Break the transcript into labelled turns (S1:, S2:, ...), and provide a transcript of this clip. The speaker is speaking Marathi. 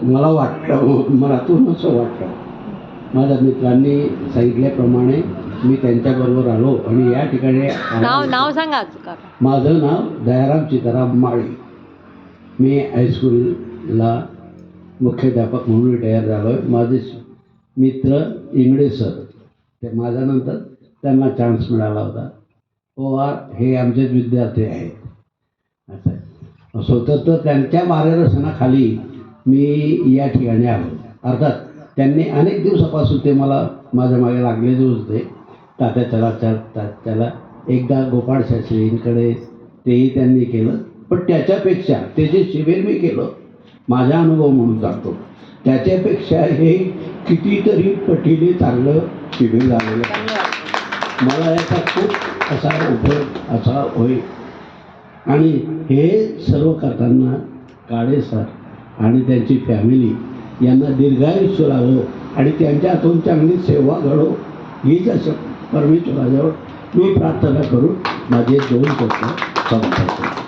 S1: मला वाटतं, मनातून असं वाटतं, माझ्या मित्रांनी सांगितल्याप्रमाणे मी त्यांच्याबरोबर आलो आणि या ठिकाणी
S2: नाव सांगा.
S1: माझं नाव दयाराम सीताराम माळी. मी हायस्कूलला मुख्याध्यापक म्हणून रिटायर झालो आहे. माझे मित्र इंगळे सर, ते माझ्यानंतर त्यांना चान्स मिळाला होता. पवार हे आमचेच विद्यार्थी आहेत. असं स्वतः तर त्यांच्या मार्गदर्शनाखाली मी या ठिकाणी आलो. अर्थात त्यांनी अनेक दिवसापासून ते मला माझ्या मागे लागलेले होते. त्याला एकदा गोपाळ शास्त्रींकडे तेही त्यांनी केलं, पण त्याच्यापेक्षा ते जे शिबिर मी केलं, माझा अनुभव म्हणून सांगतो, त्याच्यापेक्षा हे कितीतरी पटीने चांगलं शिबिर झालेलं आहे. मला याचा खूप असा उपयोग असा होईल. आणि हे सर्व करताना काळे सर आणि त्यांची फॅमिली यांना दीर्घायुष्य लाभो आणि त्यांच्या हातून चांगली सेवा घडो, हीच असं परमेश्वराजवळ मी प्रार्थना करून माझे 2 शब्द संपवतो.